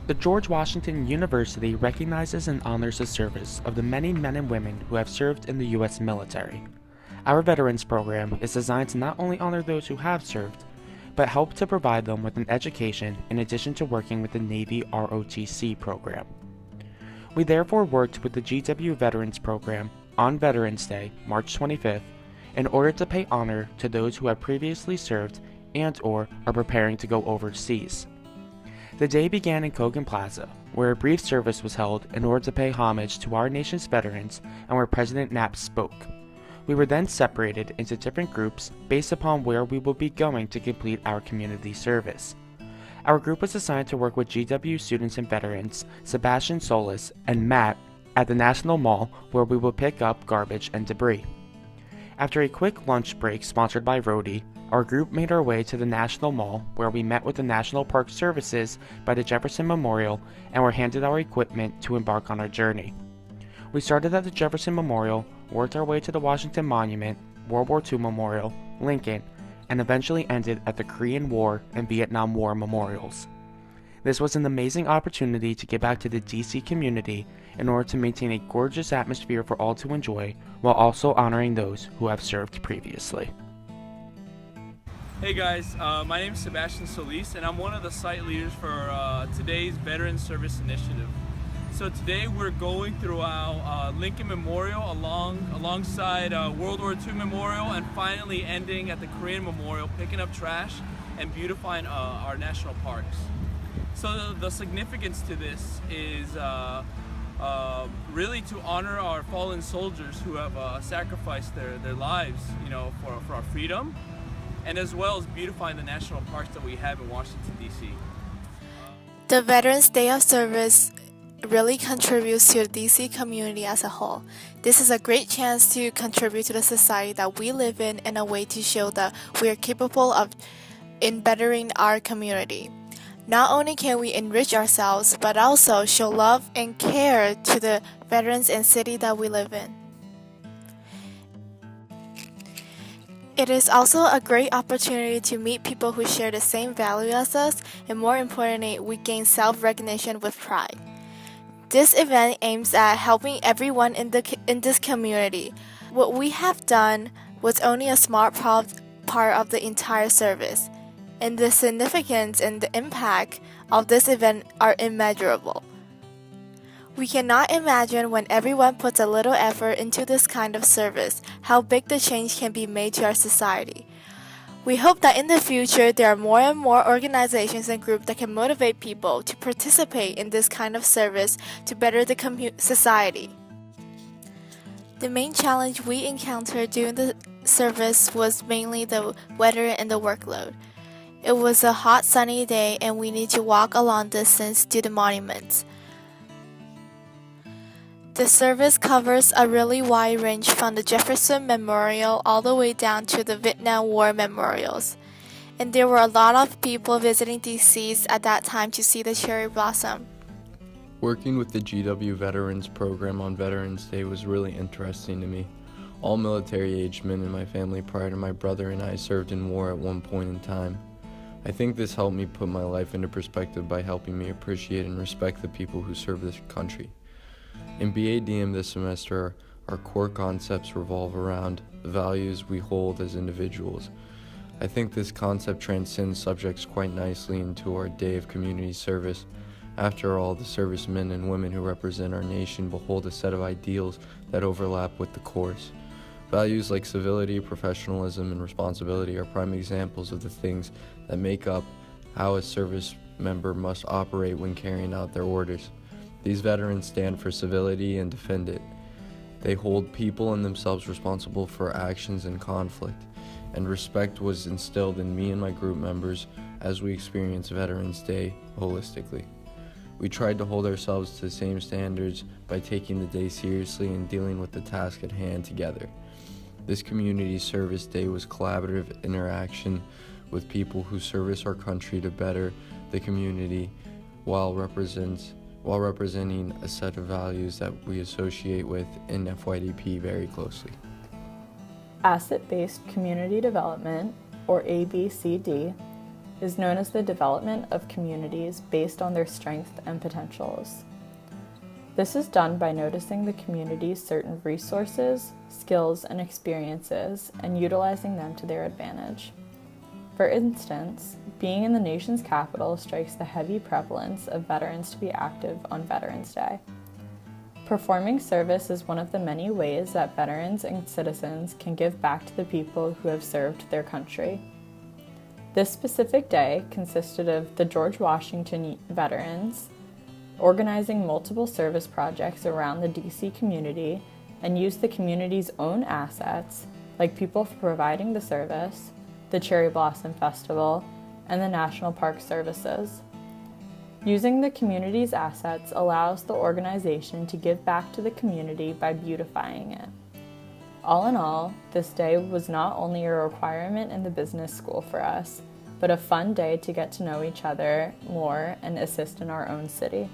The George Washington University recognizes and honors the service of the many men and women who have served in the U.S. military. Our Veterans Program is designed to not only honor those who have served, but help to provide them with an education in addition to working with the Navy ROTC program. We therefore worked with the GW Veterans Program on Veterans Day, March 25th, in order to pay honor to those who have previously served and/or are preparing to go overseas. The day began in Kogan Plaza, where a brief service was held in order to pay homage to our nation's veterans and where President Knapp spoke. We were then separated into different groups based upon where we would be going to complete our community service. Our group was assigned to work with GW students and veterans Sebastian Solis and Matt at the National Mall, where we would pick up garbage and debris. After a quick lunch break sponsored by Rhodey, our group made our way to the National Mall, where we met with the National Park Services by the Jefferson Memorial and were handed our equipment to embark on our journey. We started at the Jefferson Memorial, worked our way to the Washington Monument, World War II Memorial, Lincoln, and eventually ended at the Korean War and Vietnam War memorials. This was an amazing opportunity to get back to the DC community in order to maintain a gorgeous atmosphere for all to enjoy, while also honoring those who have served previously. Hey guys, my name is Sebastian Solis and I'm one of the site leaders for today's Veterans Service Initiative. So today we're going through our Lincoln Memorial alongside World War II Memorial and finally ending at the Korean Memorial, picking up trash and beautifying our national parks. So the significance to this is really to honor our fallen soldiers who have sacrificed their lives, for our freedom, and as well as beautifying the national parks that we have in Washington, D.C. The Veterans Day of Service really contributes to the DC community as a whole. This is a great chance to contribute to the society that we live in and a way to show that we are capable of bettering our community. Not only can we enrich ourselves, but also show love and care to the veterans and city that we live in. It is also a great opportunity to meet people who share the same value as us, and more importantly, we gain self-recognition with pride. This event aims at helping everyone in this community. What we have done was only a small part of the entire service, and the significance and the impact of this event are immeasurable. We cannot imagine when everyone puts a little effort into this kind of service, how big the change can be made to our society. We hope that in the future there are more and more organizations and groups that can motivate people to participate in this kind of service to better the society. The main challenge we encountered during the service was mainly the weather and the workload. It was a hot sunny day and we need to walk a long distance to the monuments. The service covers a really wide range from the Jefferson Memorial all the way down to the Vietnam War memorials. And there were a lot of people visiting DC at that time to see the cherry blossom. Working with the GW Veterans Program on Veterans Day was really interesting to me. All military-aged men in my family prior to my brother and I served in war at one point in time. I think this helped me put my life into perspective by helping me appreciate and respect the people who serve this country. In BADM this semester, our core concepts revolve around the values we hold as individuals. I think this concept transcends subjects quite nicely into our day of community service. After all, the servicemen and women who represent our nation behold a set of ideals that overlap with the course. Values like civility, professionalism, and responsibility are prime examples of the things that make up how a service member must operate when carrying out their orders. These veterans stand for civility and defend it. They hold people and themselves responsible for actions in conflict, and respect was instilled in me and my group members as we experienced Veterans Day holistically. We tried to hold ourselves to the same standards by taking the day seriously and dealing with the task at hand together. This community service day was collaborative interaction with people who service our country to better the community while representing a set of values that we associate with in FYDP very closely. Asset-based community development, or ABCD, is known as the development of communities based on their strengths and potentials. This is done by noticing the community's certain resources, skills, and experiences and utilizing them to their advantage. For instance, being in the nation's capital strikes the heavy prevalence of veterans to be active on Veterans Day. Performing service is one of the many ways that veterans and citizens can give back to the people who have served their country. This specific day consisted of the George Washington veterans organizing multiple service projects around the DC community and used the community's own assets, like people for providing the service, the Cherry Blossom Festival, and the National Park Services. Using the community's assets allows the organization to give back to the community by beautifying it. All in all, this day was not only a requirement in the business school for us, but a fun day to get to know each other more and assist in our own city.